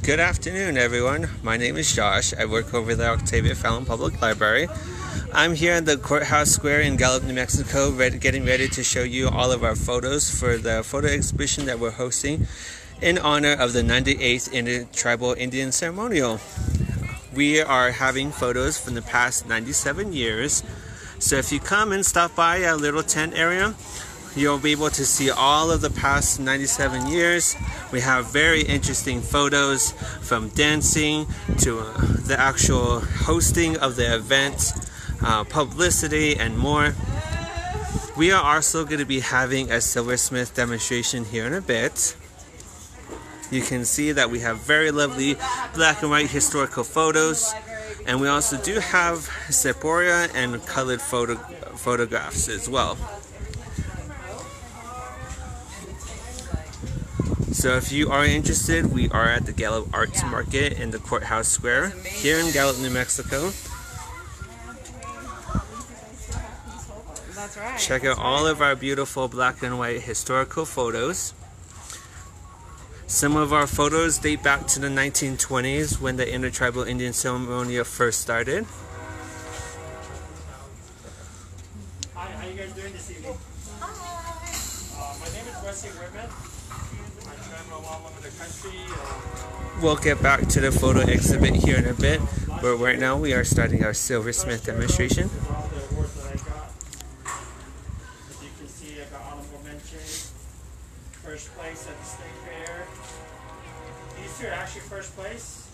Good afternoon, everyone. My name is Josh. I work over the Octavia Fallon Public Library. I'm here at the Courthouse Square in Gallup, New Mexico, getting ready to show you all of our photos for the photo exhibition that we're hosting in honor of the 98th Inter-Tribal Indian Ceremonial. We are having photos from the past 97 years. So if you come and stop by our little tent area, you'll be able to see all of the past 97 years. We have very interesting photos from dancing to the actual hosting of the event, publicity, and more. We are also going to be having a Silversmith demonstration here in a bit. You can see that we have very lovely black and white historical photos, and we also do have sepia and colored photographs as well. So if you are interested, we are at the Gallup Arts Market in the Courthouse Square here in Gallup, New Mexico. That's right. Check out all of our beautiful black and white historical photos. Some of our photos date back to the 1920s when the Inter-Tribal Indian Ceremonial first started. Hi, how you guys doing this evening? Hi. My name is Wesley Whitman. I travel all over the country. We'll get back to the photo exhibit here in a bit, but right now we are starting our Silversmith demonstration. All the awards that I got. As you can see, I got honorable mention, first place at the state fair. These two are actually first place.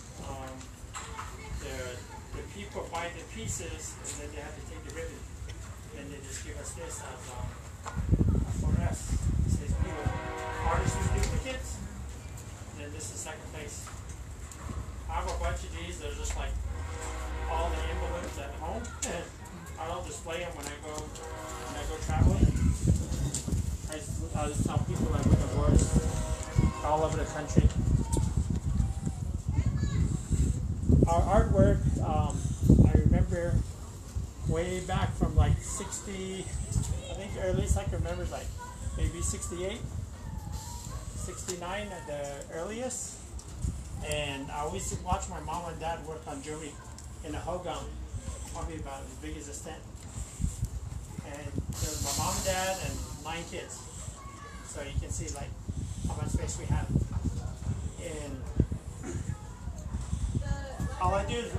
The people buy the pieces, and then they have to take the ribbon. And they just give us this as for us. It says people, artists with duplicates. And then this is second place. I have a bunch of these. They're just like all the envelopes at home. I don't display them when I go traveling. I just tell people I win awards all over the country. Our artwork, I remember way back from like 60, I think the earliest I can remember is like maybe 68, 69 at the earliest. And I always watch my mom and dad work on jewelry in a hogan, probably about as big as a tent. And there was my mom and dad and 9 kids. So you can see like how much space we have. And all I do is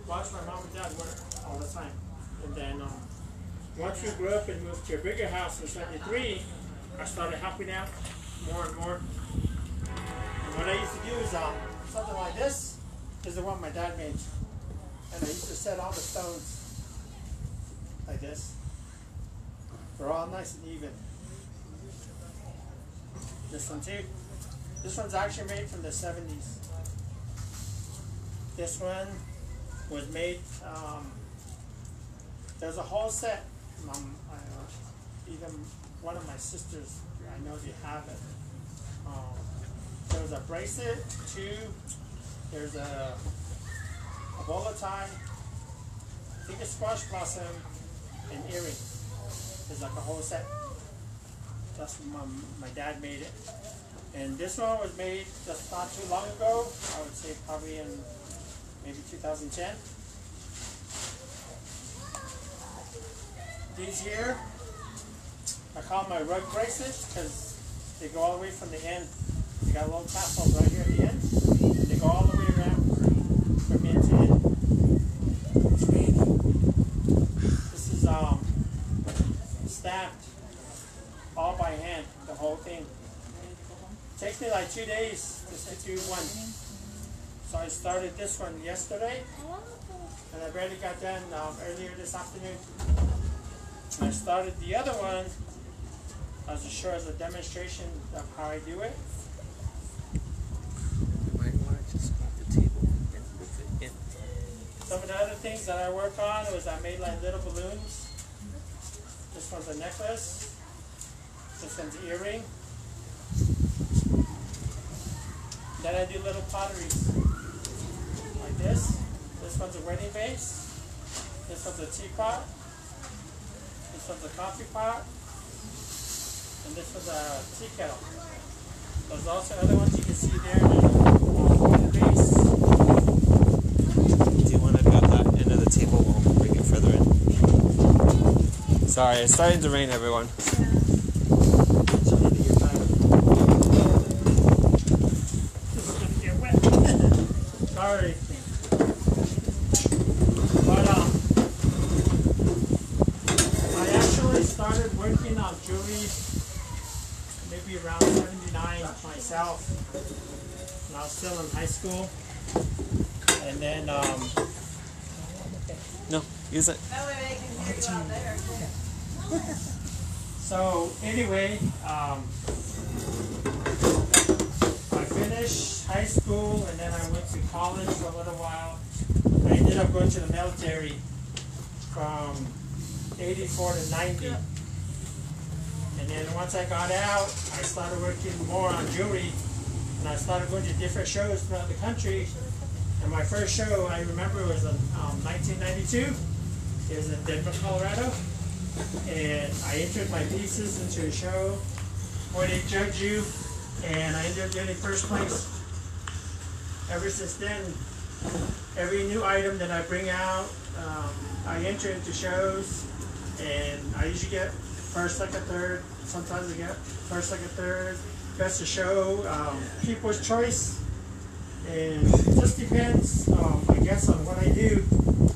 watch my mom and dad work all the time. And then once we grew up and moved to a bigger house in '73, I started helping out more and more. And what I used to do is something like this is the one my dad made. And I used to set all the stones like this. They're all nice and even. This one too. This one's actually made from the 70s. This one was made, there's a whole set. Even one of my sisters, I know they have it. There's a bracelet, too. There's a bow tie, I think a squash blossom, and earring. There's like a whole set. That's when my dad made it. And this one was made just not too long ago. I would say probably in maybe 2010. These here, I call them my rug bracelets because they go all the way from the end. They got a little tassel right here at the end, and they go all the way around from end to end. This is stamped all by hand, the whole thing. It takes me like 2 days just to do one. So I started this one yesterday, and I barely got done earlier this afternoon. And I started the other one as a show as a demonstration of how I do it. You might want to just move the table and move it in. Some of the other things that I work on was I made like little balloons. This one's a necklace. This one's an earring. Then I do little potteries. Like this. This one's a wedding vase. This one's a teapot. This one's a coffee pot. And this was a tea kettle. There's also other ones you can see there. There's a base. Sorry, it's starting to rain, everyone. So maybe your time. This is gonna get wet. Sorry. But I actually started working on jewelry maybe around 79 myself. And I was still in high school. And then No, use it. That way they can hear you out there. so anyway, I finished high school and then I went to college for a little while. I ended up going to the military from 84 to 90. And then once I got out, I started working more on jewelry and I started going to different shows throughout the country. And my first show, I remember, was in 1992. It was in Denver, Colorado. And I entered my pieces into a show where they judge you, and I ended up getting first place. Ever since then, every new item that I bring out, I enter into shows, and I usually get first, second, third. Sometimes I get first, second, third. Best of show, people's choice. And it just depends, I guess, on what I do.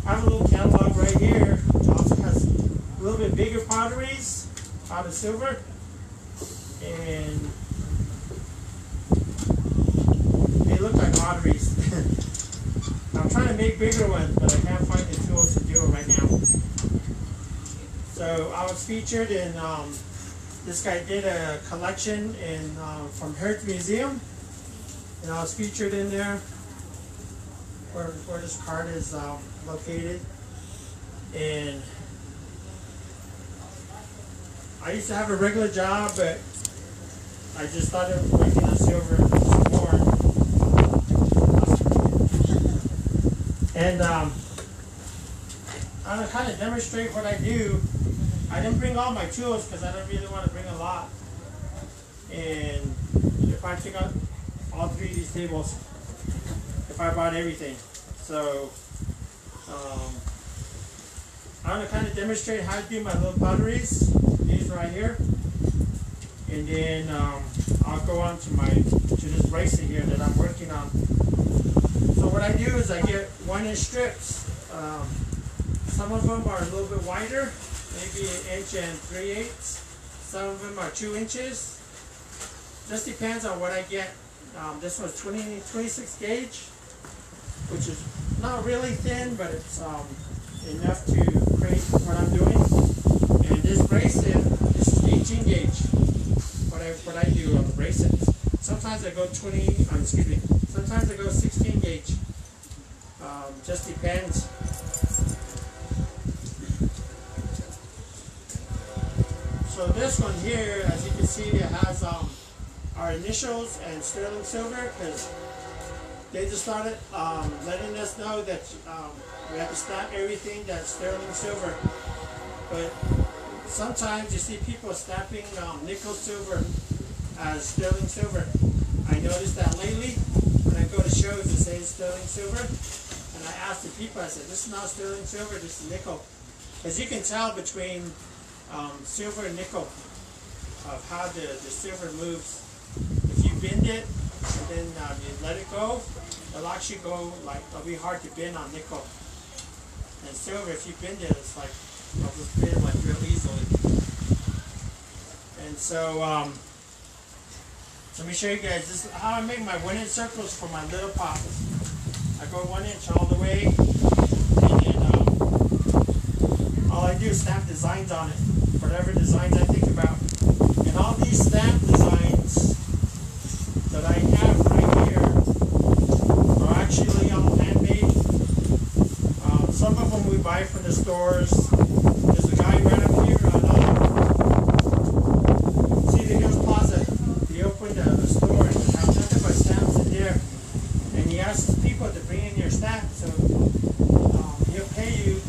I have a little catalog right here. It also has a little bit bigger potteries out of silver. And they look like potteries. I'm trying to make bigger ones, but I can't find the tools to do it right now. So I was featured in, this guy did a collection in from Hertz Museum. And I was featured in there where this card is located. And I used to have a regular job, but I just started working on silver some more. And I'm going to kind of demonstrate what I do. I didn't bring all my tools because I don't really want to bring a lot. And if I take out all three of these tables, if I bought everything. So I'm going to kind of demonstrate how to do my little potteries, these right here, and then I'll go on to this bracelet here that I'm working on. So what I do is I get 1-inch strips. Some of them are a little bit wider, maybe 1 inch and 3/8. Some of them are 2 inches. Just depends on what I get. This one's 26 gauge, which is not really thin, but it's enough to create what I'm doing. And this bracelet is 18 gauge. What I do on the bracelets. Sometimes I go sometimes I go 16 gauge. Just depends. So this one here, as you can see, it has our initials and sterling silver, because they just started letting us know that we have to stamp everything that's sterling silver. But sometimes you see people stamping nickel silver as sterling silver. I noticed that lately when I go to shows it says sterling silver, and I asked the people, I said, this is not sterling silver, this is nickel. As you can tell between silver and nickel of how the silver moves. If you bend it and then you let it go, it'll actually go like, it'll be hard to bend on nickel. And silver, if you bend it, it's like, it'll just bend like real easily. And so, let me show you guys, this is how I make my 1-inch circles for my little pots. I go 1 inch all the way, and then all I do is stamp designs on it, whatever designs I think about. And all these stamp designs that I have right here are actually all handmade. Some of them we buy from the stores. There's a guy right up here on see the Hills Plaza. He opened a store and have nothing but stamps in there. And he asks people to bring in your stamp, so he'll pay you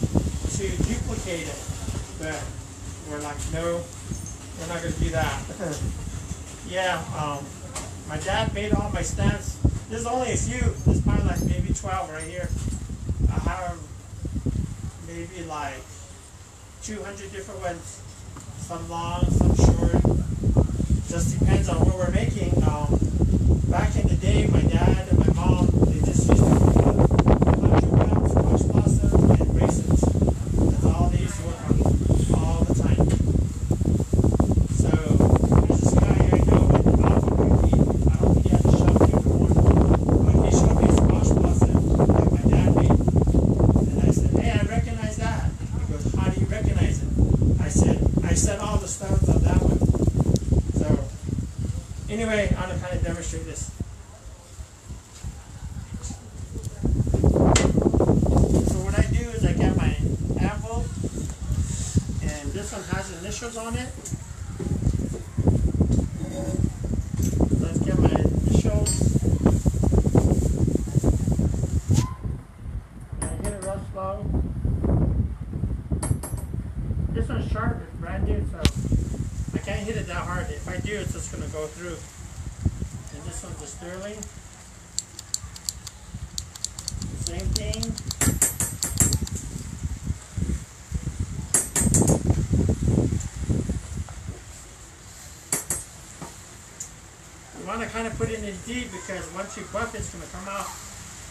to duplicate it. But we're like, no, we're not going to do that. Yeah, my dad made all my stamps. There's only a few. There's probably like maybe 12 right here. I have maybe like 200 different ones. Some long, some short. Just depends on what we're making. Back in the day, my dad and my mom, they just used to put 100 pounds squash blossom and raisins. That's all they used to work on all the time. So there's this guy I know in Albuquerque. I don't think he had a shop here anymore, but he showed me squash blossom that my dad made. And I said, hey, I recognize that. He goes, how do you recognize it? I said all the stones on that one. So anyway, I'm going to kind of demonstrate this. So what I do is I get my anvil, and this one has initials on it. Let's get my initials. And I hit it real slow. This one's sharp, it's brand new, so I can't hit it that hard. If I do, it's just going to go through. And this one's a sterling. Same thing. You want to kind of put it in deep because once you buff it, it's going to come out.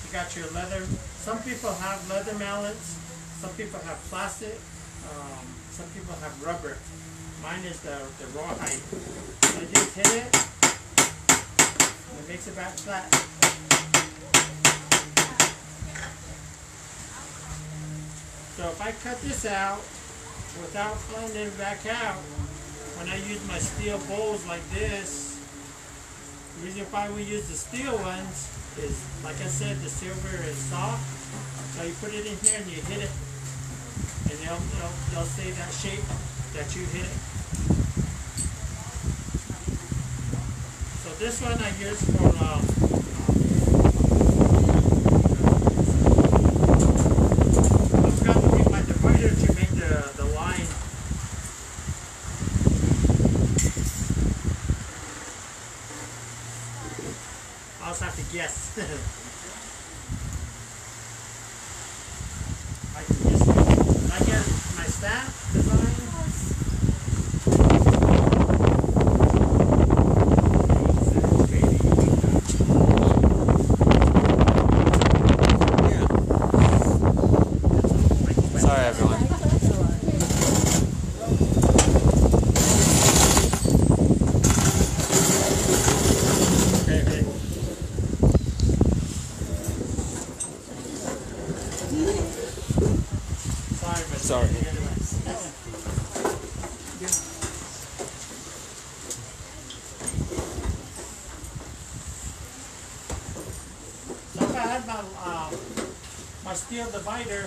You got your leather. Some people have leather mallets. Some people have plastic. Some people have rubber. Mine is the rawhide. So I just hit it, and it makes it back flat. So if I cut this out without flattening it back out, when I use my steel bowls like this, the reason why we use the steel ones is, like I said, the silver is soft. So you put it in here and you hit it, and they'll stay that shape that you hit it. So this one I use for I forgot to make my divider to make the line. I also have to guess. I can guess. I get my staff design. Sorry, everyone. Sorry. So if I had my steel divider,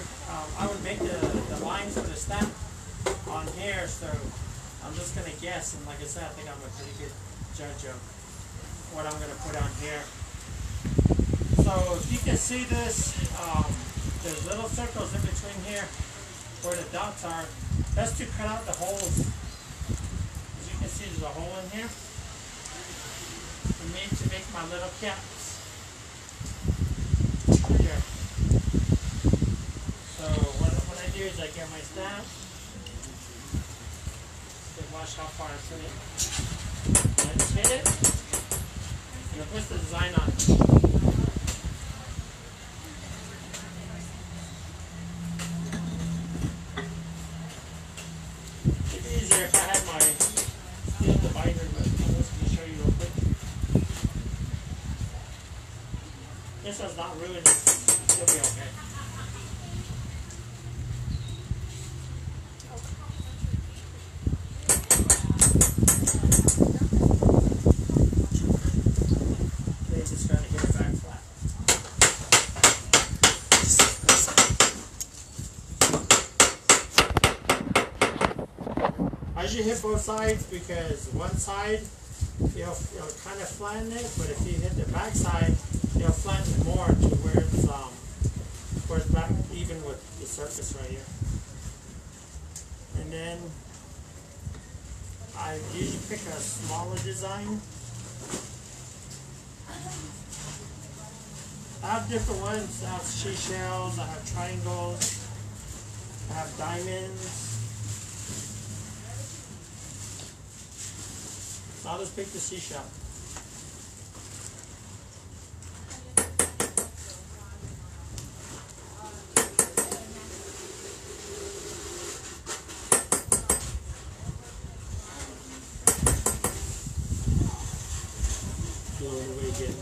I would make the lines for the stamp on here. So I'm just going to guess, and like I said, I think I'm a pretty good judge of what I'm going to put on here. So if you can see this, there's little circles in between here where the dots are. That's to cut out the holes. As you can see, there's a hole in here. I made to make my little caps. Here. So what I do is I get my stamp. Just watch how far I put it. And I just hit it. And it puts the design on it. Easier if I had my steel divider, but I'm just going to show you real quick. This one's not ruined, it'll be okay. They just trying to get it back flat. I usually hit both sides because one side it'll kind of flatten it, but if you hit the back side, it'll flatten it more to where it's back even with the surface right here. And then I usually pick a smaller design. I have different ones. I have seashells, I have triangles, I have diamonds. I'll just pick the seashell. Blowing away again.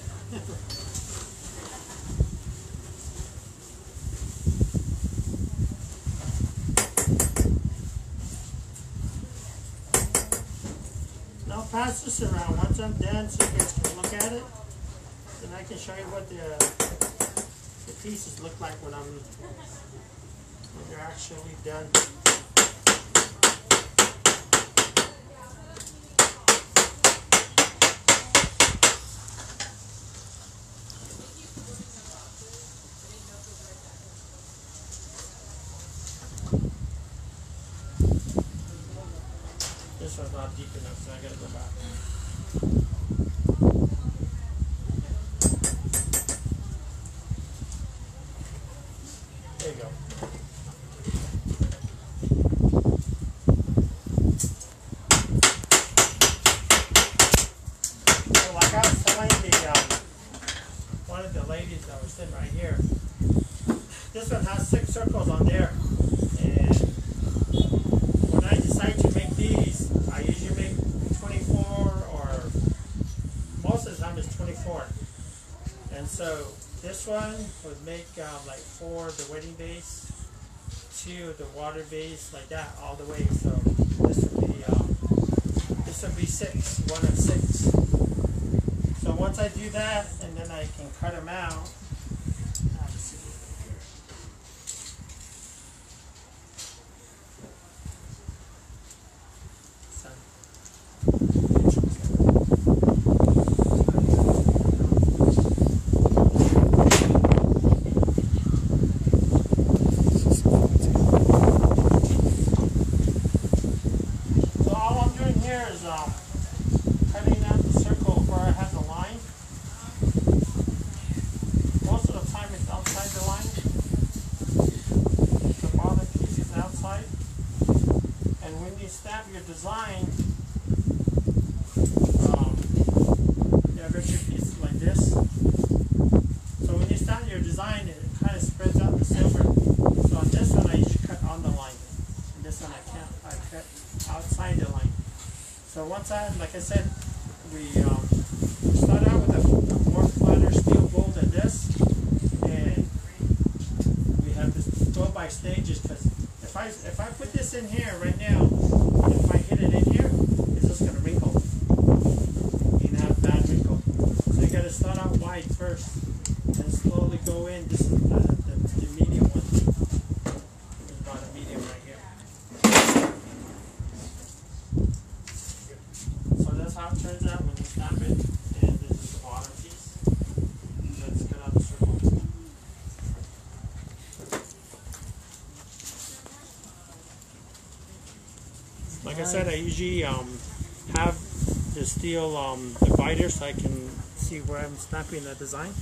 I'll pass this around once I'm done so you guys can look at it. Then I can show you what the pieces look like when they're actually done. This one's not deep enough, so I gotta go back. There you go. So like I was telling one of the ladies that was sitting right here, this one has 6 circles on there. And when I decide to make these, I usually make 24, or most of the time it's 24. And so this one would make like 4 the wedding base, 2 the water base, like that all the way. So this would be 6, 1 of 6. So once I do that, and then I can cut them out. Cutting out the circle where it has a line. Most of the time it's outside the line. The bottom piece is outside. And when you stamp your design, you have extra pieces like this. So when you stamp your design, it kind of spreads out the silver. So on this one I usually cut on the line. And this one I can't. I cut outside the line. So once like I said, we start out with a more flatter steel bowl than this, and we have to go by stages. Because if I put this in here right now, if I hit it in here, it's just gonna wrinkle. You can have bad wrinkle. So you got to start out wide first, and slowly go in. This is the medium one. There's about a medium right here. How it turns out when you stamp it, and this is the bottom piece. Let's cut out the circle. Like I said, I usually have the steel divider so I can see where I'm stamping the design.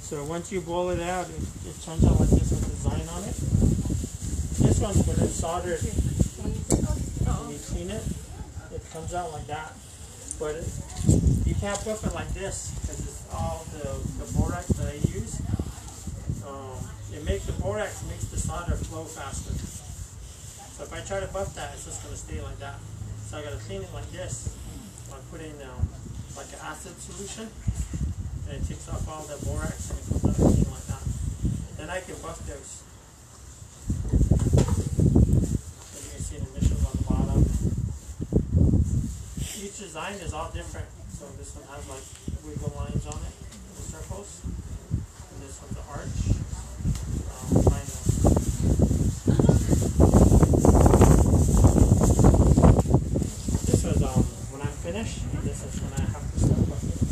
So once you boil it out, it turns out like this with design on it. This one's when it's soldered. When you clean it, it comes out like that. But you can't buff it like this because it's all the borax that I use. The borax makes the solder flow faster. So if I try to buff that, it's just going to stay like that. So I got to clean it like this. I put in like an acid solution, and it takes off all the borax and it comes out clean like that. Then I can buff those. Each design is all different. So this one has like wiggle lines on it, the circles, and this one's the arch. This was when I'm finished, and this is when I have to start buffing.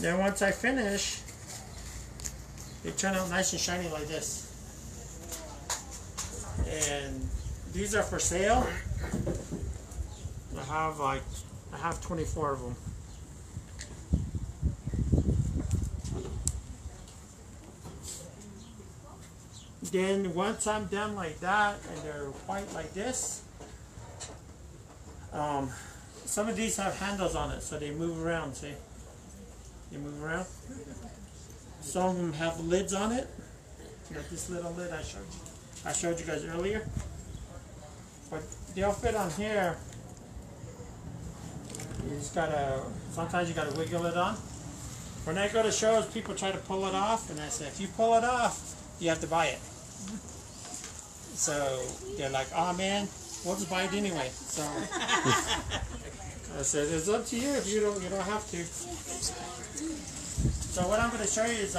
Then once I finish, they turn out nice and shiny like this. And these are for sale. I have 24 of them. Then once I'm done like that and they're white like this, some of these have handles on it, so they move around, see? They move around. Some of them have lids on it. Like this little lid I showed you guys earlier. But they'll fit on here. You just gotta, sometimes you gotta wiggle it on. When I go to shows, people try to pull it off, and I say, if you pull it off, you have to buy it. So they're like, oh man, we'll just buy it anyway. So I said, it's up to you. If you don't have to. So what I'm going to show you is,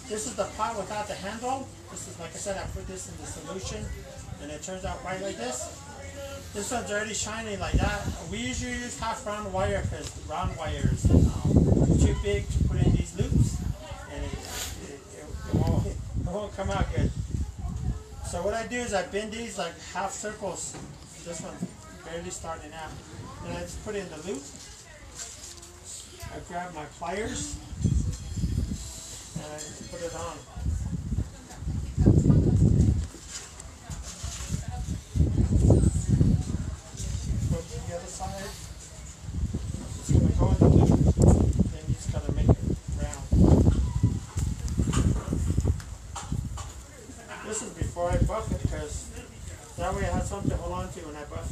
this is the pot without the handle. This is, like I said, I put this in the solution, and it turns out white like this. This one's already shiny like that. We usually use half round wire because the round wire is too big to put in these loops, and it won't come out good. So what I do is I bend these like half circles. This one's barely starting out. Then I just put it in the loop. I grab my pliers and I put it on. Put the other side. It's going to go in the loop. Then you just got to make it round. This is before I buff it, because that way I have something to hold on to when I buff.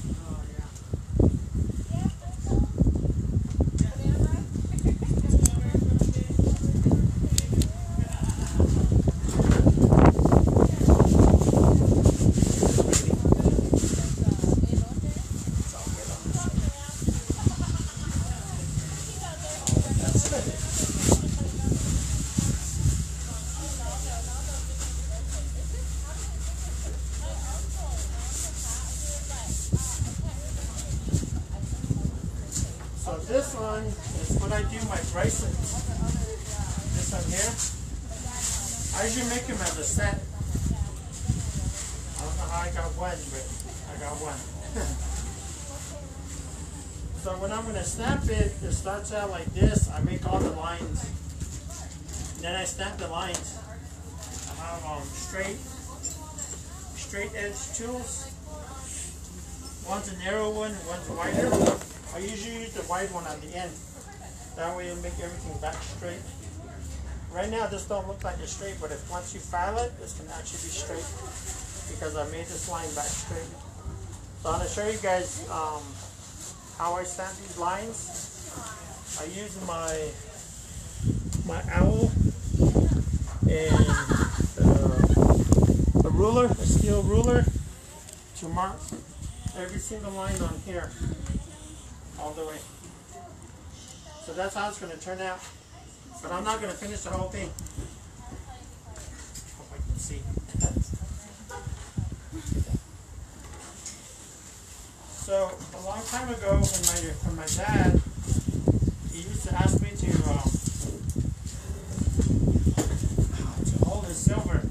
So this one is what I do my bracelets. This one here. I usually make them as a set. I don't know how I got one, but I got one. So when I'm going to snap it, it starts out like this. I make all the lines. And then I snap the lines. I have straight edge tools. One's a narrow one and one's wider. I usually use the wide one on the end. That way it'll make everything back straight. Right now this don't look like it's straight, but if once you file it, this can actually be straight because I made this line back straight. So I'm going to show you guys how I stamp these lines. I use my owl and a ruler, a steel ruler, to mark every single line on here. All the way. So that's how it's going to turn out. But I'm not going to finish the whole thing. Hope I can see. So a long time ago, when my dad, he used to ask me to hold his silver.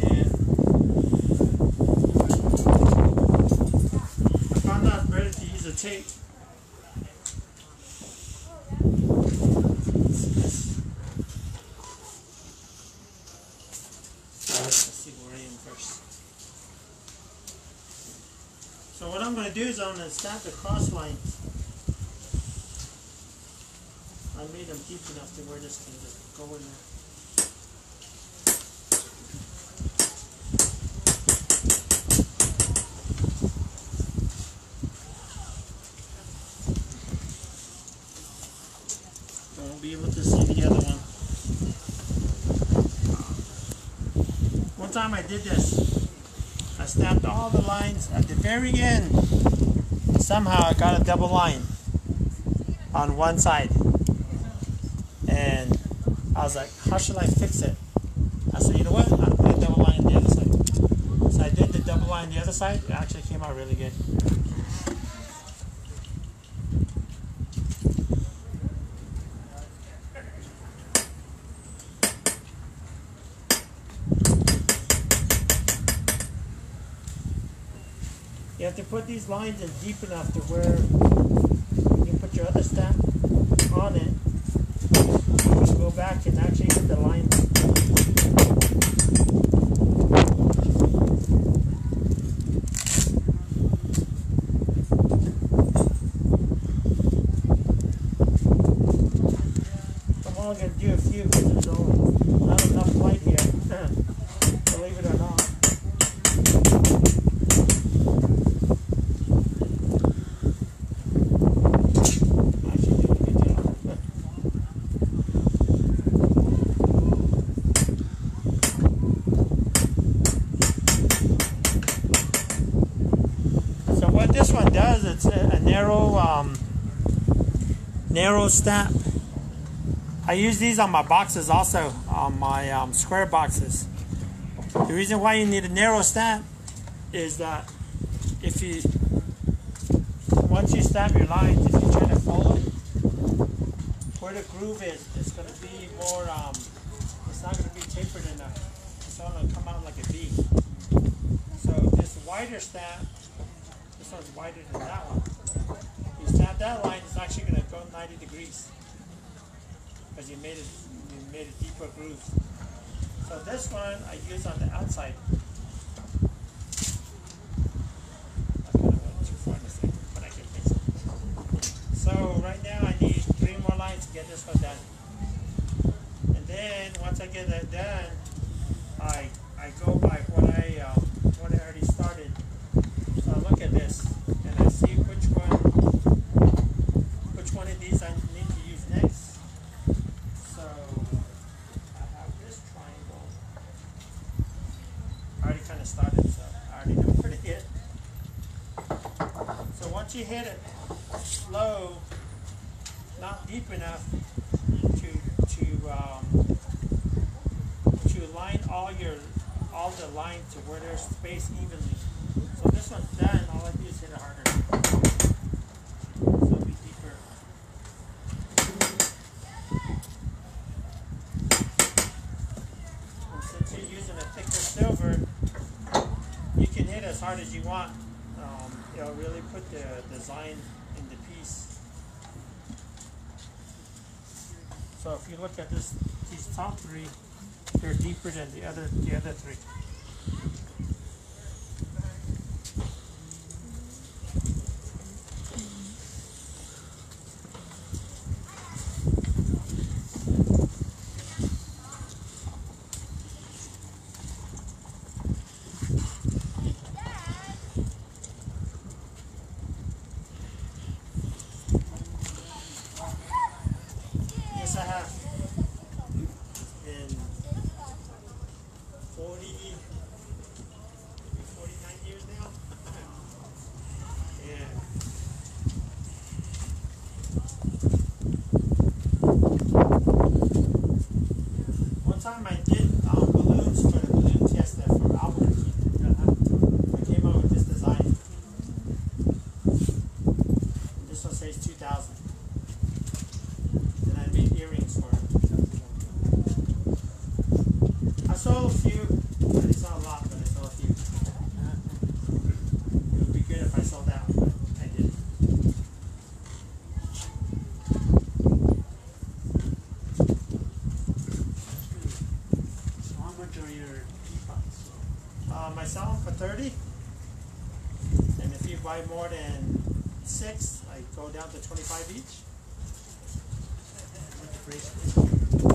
And I found out better to use a tape. Let's see where I am first. So what I'm going to do is I'm going to stamp the cross lines. I made them deep enough to where this can just go in there. Be able to see the other one. One time I did this. I stamped all the lines at the very end. Somehow I got a double line on one side. And I was like, how should I fix it? I said, you know what? I'll put a double line on the other side. So I did the double line on the other side. It actually came out really good. You have to put these lines in deep enough to where you put your other stamp on it. You go back and actually hit the line. what this one does, it's a narrow stamp. I use these on my boxes also, on my square boxes. The reason why you need a narrow stamp is that if you, once you stamp your lines, if you try to follow it, where the groove is, it's going to be more, it's not going to be tapered enough. It's going to come out like a V. So this wider stamp, this one's wider than that one. You stamp that line, it's actually going to go 90 degrees because you made a deeper groove. So this one I use on the outside. I kind of went too far in a second, but I can fix it. So right now I need 3 more lines to get this one done. And then once I get that done, I go by what I already started. So I look at this and I see which one of these I need to use next. So I have this triangle. I already kind of started, so I already know where to hit. So once you hit it slow, not deep enough to line all the lines to where they're spaced evenly. So this one's done, all I do is hit it harder. So it'll be deeper. And since you're using a thicker silver, you can hit as hard as you want. It'll really put the design in the piece. So if you look at these top 3, they're deeper than the other 3. Yes, I have. In 40, maybe 49 years now. Yeah. One time I did balloons for the balloon tester for Albuquerque. I came up with this design. And this one says 2000. And I made earrings for it. I sold a few. I didn't sell a lot, but I sold a few. It would be good if I sold out, but I didn't. So how much are your teapots? I sell them for 30, and if you buy more than 6, I go down to 25 each. What's the price?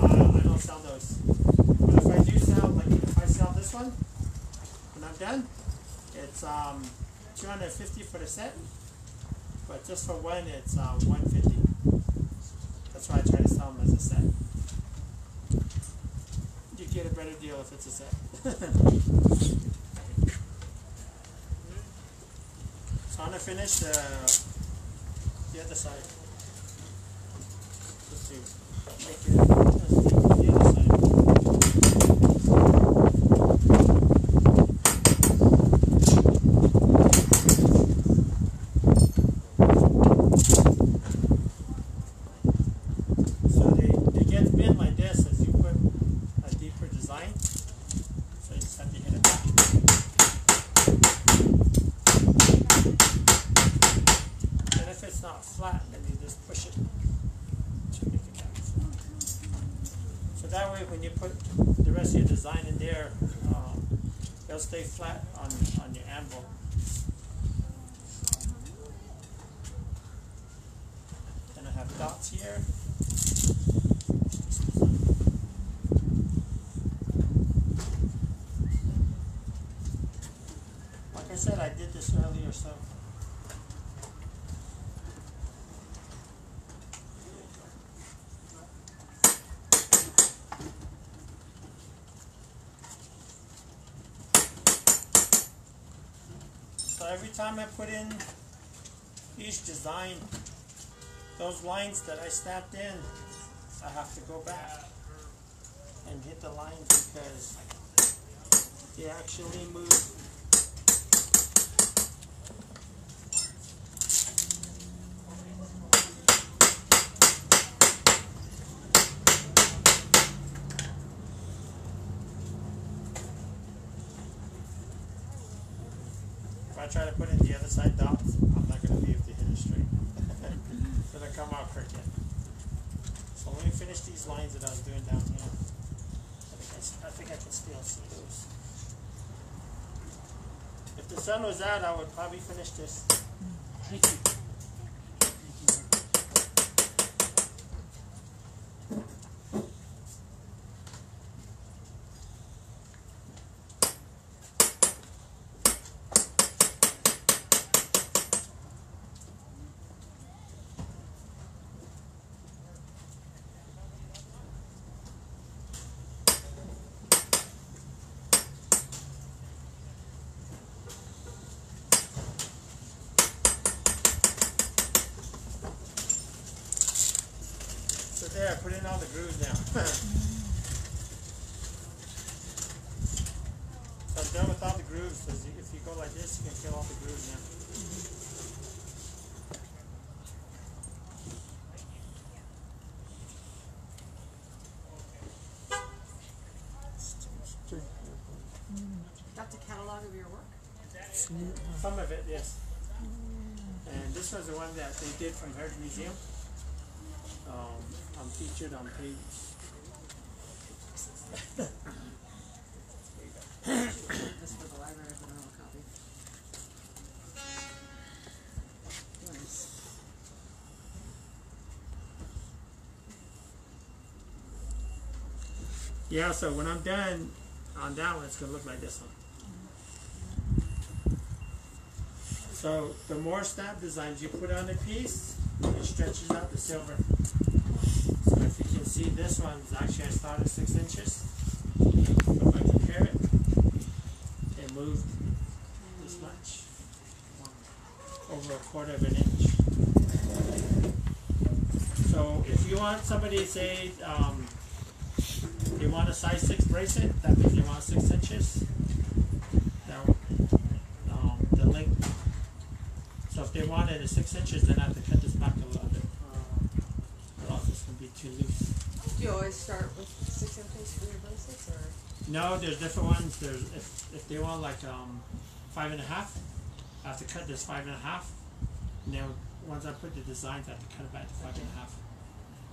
I don't sell those. But if I do sell, like if I sell this one, when I'm done, it's $250 for the set. But just for one, it's $150. That's why I try to sell them as a set. You get a better deal if it's a set. So I'm gonna finish the other side. Just to make it the other side. So they get bent like this as you put a deeper design. So you just have to hit it. And if it's not flat, then you just push it to make it flat. So that way when you put the rest of your design in there, it'll stay flat on your anvil. Then I have dots here. Like I said, I did this earlier, so. So every time I put in each design, those lines that I snapped in, I have to go back and hit the lines because they actually move. If I try to put in the other side dots, I'm not going to be able to hit it straight. It's going to come out crooked. So let me finish these lines that I was doing down here. I think I can still see those. If the sun was out, I would probably finish this. Thank you. So there, I put in all the grooves now. So I'm done with all the grooves. So if you go like this, you can kill all the grooves now. That's a catalog of your work? Some of it, yes. And this was the one that they did from Heritage Museum. I'm featured on page. This for the library, but I don't have a copy. Nice. Yeah, so when I'm done on that one, it's going to look like this one. So the more stamp designs you put on a piece, it stretches out the silver. So if you can see, this one's actually I started 6 inches. If I compare it, it moved this much, over a quarter of an inch. So if you want somebody to say they want a size 6 bracelet, that means they want 6 inches. Now, the length. So if they wanted a 6 inches, then I have to cut this back a little bit. Or else it's going to be too loose. Do you always start with 6 inches for your bracelets, or? No, there's different ones. There's if they want like 5.5, I have to cut this 5.5. And then once I put the designs, I have to cut it back to 5.5,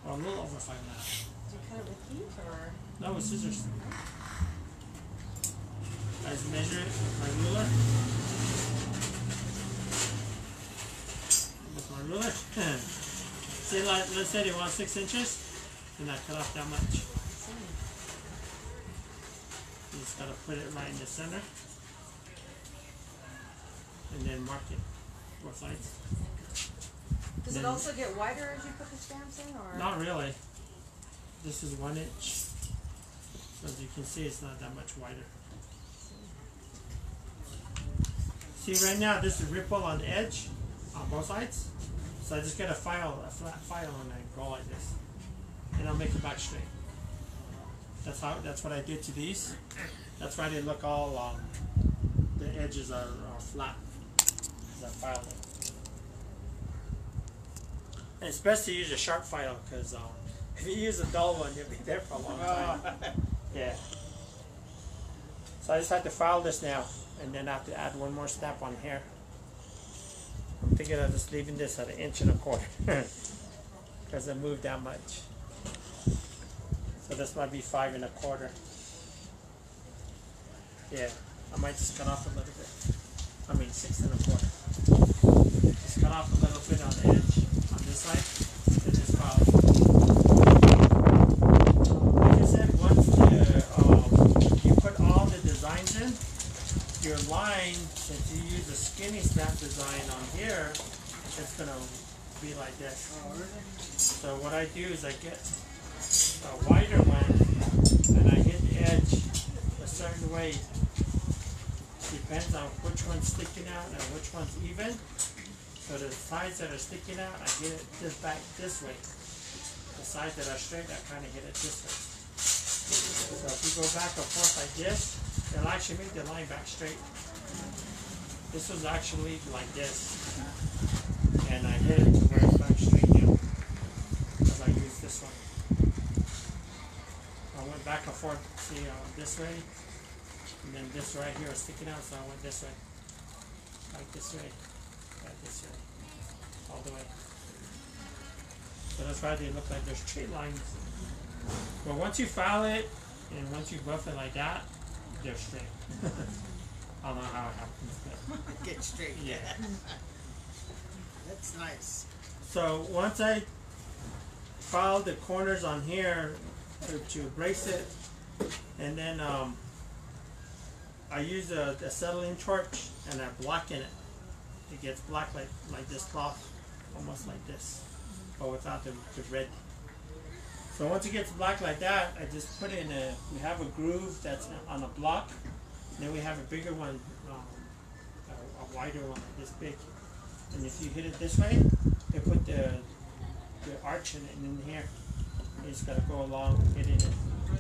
or a little over 5.5. Do you cut it with heat, or? No, with scissors. I just measure it with my ruler. With my ruler. Say like, let's say they want 6 inches, and I cut off that much. You just gotta put it right in the center, and then mark it both sides. Does it also get wider as you put the stamps in, or? Not really. This is 1 inch. So as you can see, it's not that much wider. See right now, this is ripple on the edge, on both sides. So I just get a flat file, and I go like this, and I'll make it back straight. That's what I did to these. That's why they look all, the edges are flat, because I filed it. And it's best to use a sharp file, because if you use a dull one, you'll be there for a long time. Yeah. So I just have to file this now, and then I have to add one more snap on here. I'm thinking of just leaving this at 1.25 inches, because it moved that much. So this might be 5.25. Yeah, I might just cut off a little bit. I mean 6.25. Just cut off a little bit on the edge on this side, and just file. Like I said, once you put all the designs in, your line, since you use a skinny snap design on here, it's going to be like this. So what I do is I get a wider one, and I hit the edge a certain way. Depends on which one's sticking out and which one's even. So the sides that are sticking out, I hit it just back this way. The sides that are straight, I kind of hit it this way. So if you go back and forth like this, it'll actually make the line back straight. This was actually like this. And I hit it to where it's back straight now. Because I used this one. I went back and forth, see, this way. And then this right here is sticking out, so I went this way. Like this way. Like this way. All the way. So that's why they look like there's straight lines. But once you file it, and once you buff it like that, they're straight. I don't know how it happens, but Get straight. yeah. That's nice. So once I file the corners on here to brace it, and then I use a acetylene torch and I blacken it. It gets black like this cloth, almost like this, but without the red. So once it gets black like that, I just put in we have a groove that's on a block, and then we have a bigger one, a wider one like this big. And if you hit it this way, they put the arch in it, and in here, you just gotta go along hitting it.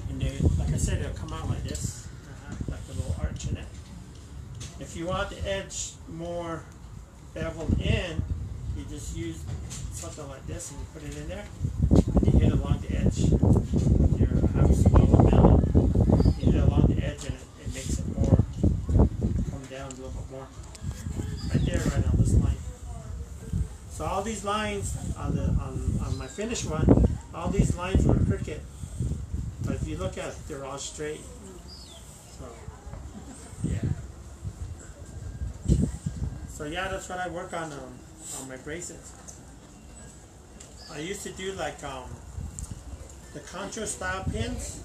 And they, like I said, it'll come out like this, like a little arch in it. If you want the edge more beveled in, you just use something like this and you put it in there, and you hit along the edge. You have a smaller melon, you hit along the edge, and it makes it more come down a little bit more. Right there, right on this line. So all these lines on my finished one, all these lines were crooked. But if you look at it, they're all straight. So yeah. So yeah, that's what I work on my bracelets. I used to do like the concho style pins.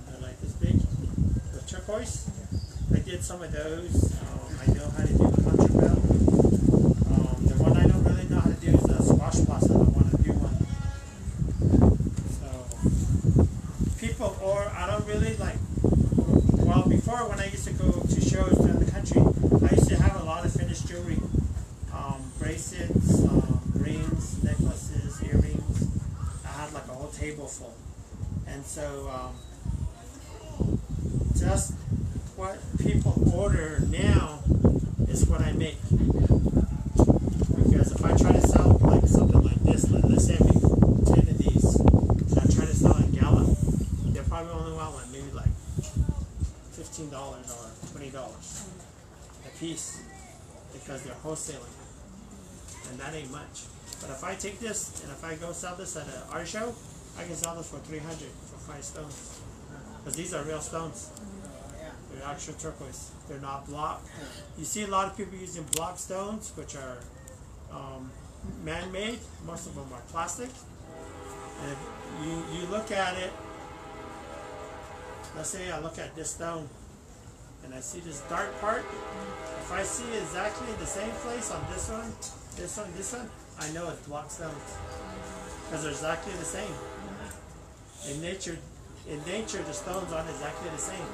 They're like this big, with turquoise. I did some of those. I know how to do concho bell. The one I don't really know how to do is a squash plaza. I want to do one. So people, or I don't really like. Well, before when I used to go to shows around the country, I used to have a lot of finished jewelry, bracelets, rings, necklaces, earrings. I had like a whole table full, and so just what people order now is what I make. Because if I try to sell like something like this, let's say I make 10 of these, and I try to sell at Gallup, they're probably only want like maybe like $15 or $20 a piece, because they're wholesaling, and that ain't much. But if I take this and if I go sell this at an art show, I can sell this for $300 for 5 stones, because these are real stones. They're actual turquoise. They're not block. You see a lot of people using block stones, which are man-made. Most of them are plastic. And if you look at it, let's say I look at this stone and I see this dark part. If I see exactly the same place on this one, this one, this one, I know it's block stones, because they're exactly the same. In nature, the stones aren't exactly the same.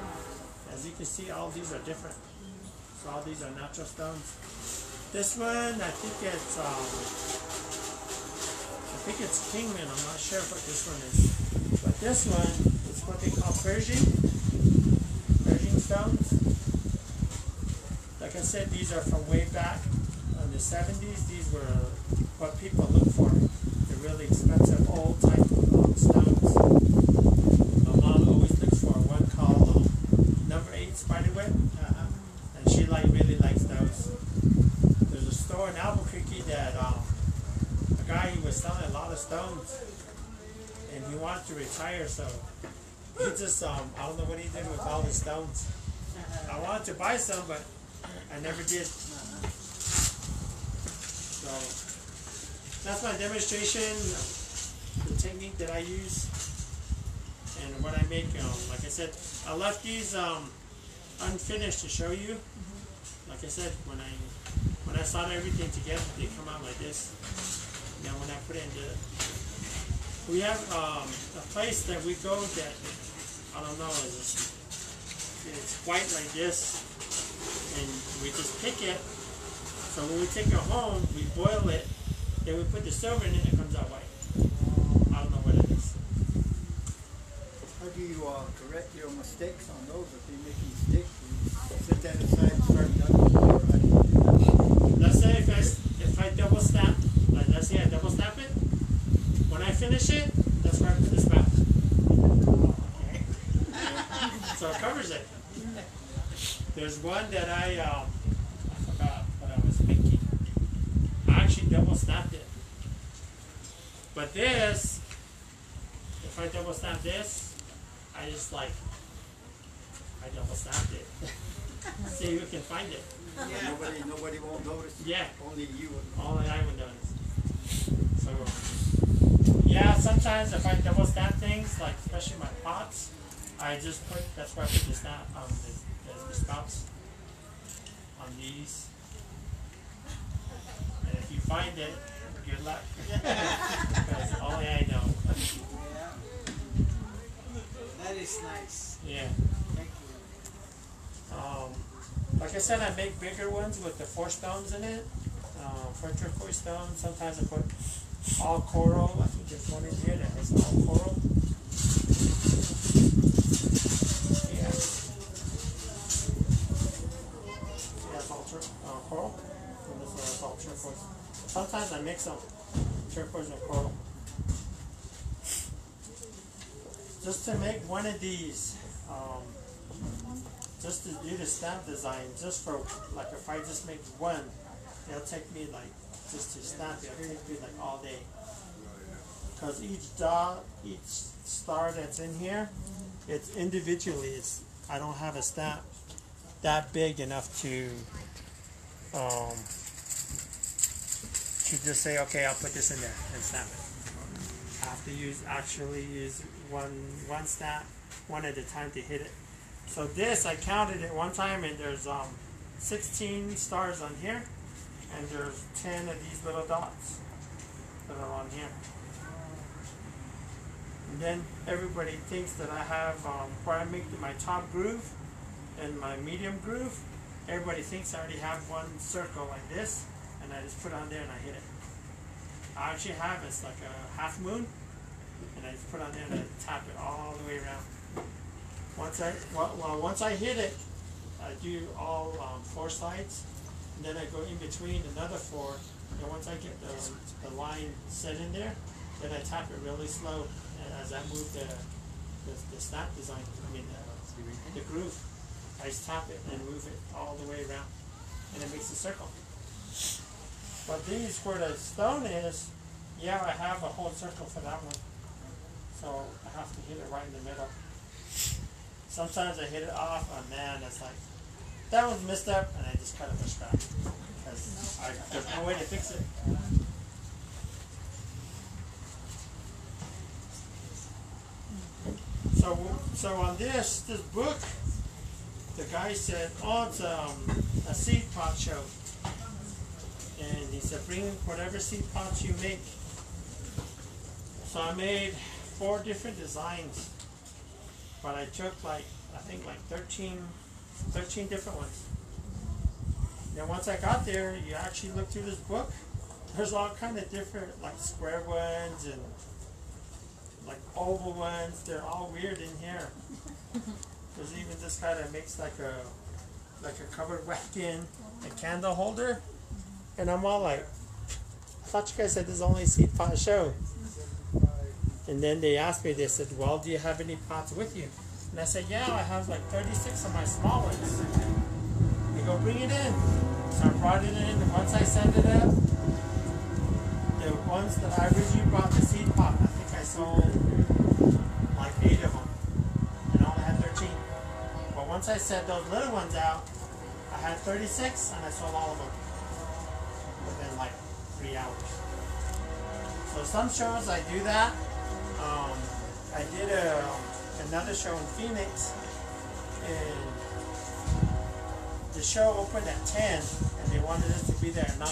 As you can see, all these are different. So all these are natural stones. This one, I think it's Kingman. I'm not sure what this one is. But this one is what they call Persian stones. Like I said, these are from way back in the 70s. These were what people look for. They're really expensive, old type of stones. My mom always looks for one called number 8 spiderweb, and she really likes those. There's a store in Albuquerque that a guy, he was selling a lot of stones, and he wanted to retire, so he just I don't know what he did with all the stones. I wanted to buy some, but I never did. So that's my demonstration, the technique that I use, and what I make. Like I said, I left these unfinished to show you. Like I said, when I solder everything together, they come out like this. Now when I put it in we have a place that we go that, I don't know, it's white like this, and we just pick it. So when we take it home, we boil it, then we put the silver in it, and it comes out white. I don't know what it is. How do you correct your mistakes on those? If you make a mistake, you set that aside and start done. Let's say if I double snap, like let's say I double snap it, when I finish it, that's where I put the spout. Okay. So it covers it. There's one that I forgot what I was making. I actually double snapped it. But this, if I double snap this, I just like, I double snapped it. See who can find it. Yeah. Nobody won't notice. Yeah. Only you. Only I would notice. So, yeah, sometimes if I double snap things, like especially my pots, I just put, that's where I put the snap, the spouts on these. And if you find it, good luck. Because only I know. Yeah. That is nice. Yeah. Thank you. Like I said, I make bigger ones with the 4 stones in it. 4 turquoise stones. Sometimes I put all coral. I think there's one in here that has all coral. Yeah. See, that's all coral. And this one is all turquoise. Sometimes I mix them, turquoise and coral. Just to make one of these, just to do the stamp design, just for, like if I just make one, it'll take me like, just to stamp it, it'll take me like all day. Because each dot, each star that's in here, it's individually, I don't have a stamp that big enough to just say, okay, I'll put this in there and stamp it. I have to actually use one stamp, one at a time to hit it. So this, I counted it one time, and there's 16 stars on here, and there's 10 of these little dots that are on here. And then everybody thinks that I have, where I make my top groove and my medium groove, everybody thinks I already have one circle like this, and I just put on there and I hit it. I actually have, it's like a half moon, and I just put on there and I tap it all the way around. Once I hit it, I do all 4 sides, and then I go in between another 4, and once I get the line set in there, then I tap it really slow as I move the snap design, the groove. I just tap it and move it all the way around, and it makes a circle. But these, where the stone is, yeah, I have a whole circle for that one. So I have to hit it right in the middle. Sometimes I hit it off, and man, it's like, that one's messed up, and I just cut it with scrap. Because there's no way to fix it. So on this book, the guy said, oh, it's a seed pot show. And he said, bring whatever seed pots you make. So I made 4 different designs. But I took I think 13 different ones. Then once I got there, you actually look through this book, there's all kind of different, like square ones and like oval ones. They're all weird in here. There's even this guy that makes like a covered wagon, a candle holder. And I'm all like, I thought you guys said this is only a seed pot show. And then they asked me, they said, well, do you have any pots with you? And I said, yeah, I have like 36 of my small ones. They go, bring it in. So I brought it in, and once I set it up, the ones that I originally brought the seed pot, I think I sold like 8 of them. And I only had 13. But once I set those little ones out, I had 36, and I sold all of them within like 3 hours. So some shows I do that. I did another show in Phoenix, and the show opened at 10, and they wanted us to be there at 9.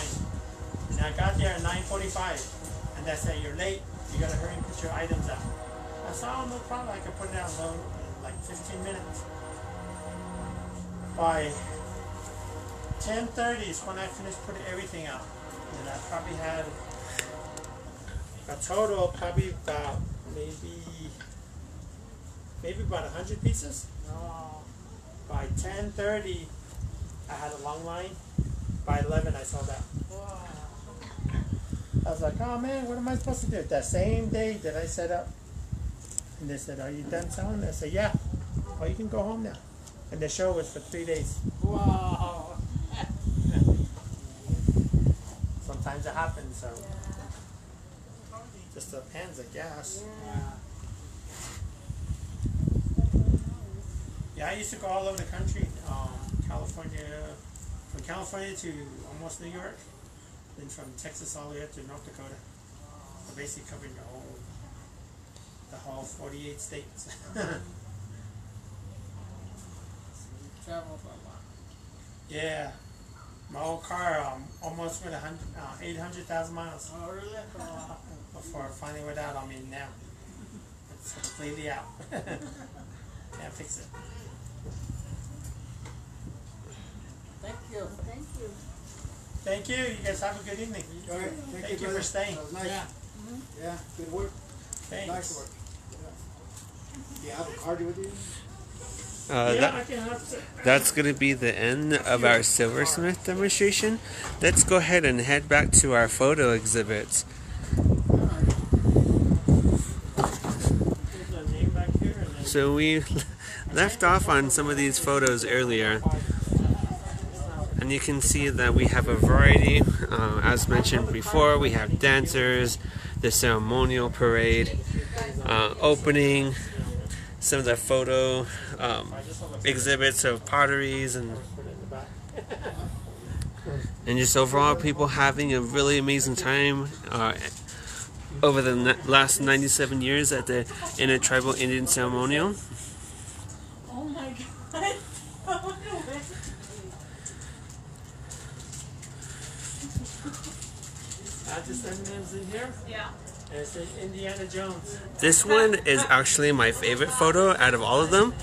And I got there at 9:45, and they said, you're late, you gotta hurry and put your items out. I said, oh, no problem, I can put it out in like 15 minutes. By 10:30 is when I finished putting everything out, and I probably had a total probably about maybe about 100 pieces. By 10:30, I had a long line. By 11, I sold out. I was like, oh man, what am I supposed to do? That same day that I set up, and they said, are you done selling? I said, yeah. Oh, you can go home now. And the show was for 3 days. Wow. Sometimes it happens, so just the pans of gas. Yeah, I used to go all over the country. California, from California to almost New York, then from Texas all the way up to North Dakota. So basically covering the whole 48 states. Travel a lot. Yeah, my old car almost went 800,000 miles. Oh, really? Before it finally went out on me now. It's completely out. Can't fix it. Thank you. Thank you. Thank you. You guys have a good evening. All right. Thank you for brother. staying. That was nice. Yeah. Yeah, good work. Thanks. Nice work. Yeah. Do you have a card with you? Yeah, I can have That's going to be the end of our Silversmith demonstration. Let's go ahead and head back to our photo exhibits. So we left off on some of these photos earlier, and you can see that we have a variety. As mentioned before, we have dancers, the ceremonial parade, opening, some of the photo exhibits of potteries, and just overall people having a really amazing time over the last 97 years at the Inter-Tribal Indian Ceremonial. Oh my god. just M&M's in here. Yeah. And it says Indiana Jones. This one is actually my favorite photo out of all of them,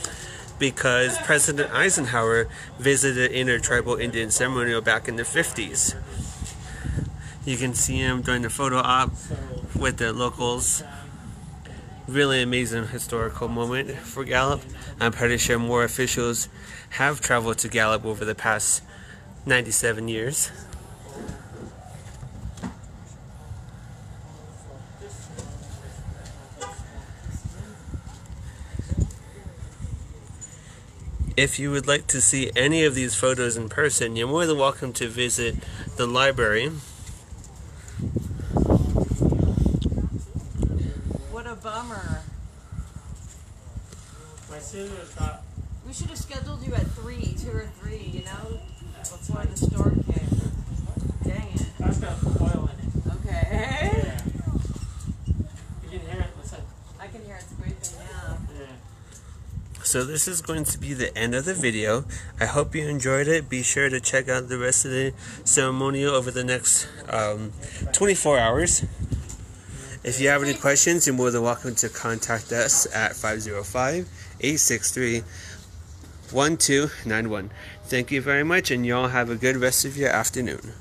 because President Eisenhower visited Inter-Tribal Indian Ceremonial back in the 50s. You can see him during the photo op with the locals. Really amazing historical moment for Gallup. I'm pretty sure more officials have traveled to Gallup over the past 97 years. If you would like to see any of these photos in person, you're more than welcome to visit the library. What a bummer. My sister's got. We should have scheduled you at 2 or 3, you know? Before the storm came. Dang it. That's got oil in it. Okay. Yeah. You can hear it. Listen. I can hear it scraping now. Yeah. So this is going to be the end of the video. I hope you enjoyed it. Be sure to check out the rest of the ceremonial over the next 24 hours. If you have any questions, you're more than welcome to contact us at 505-863-1291. Thank you very much, and y'all have a good rest of your afternoon.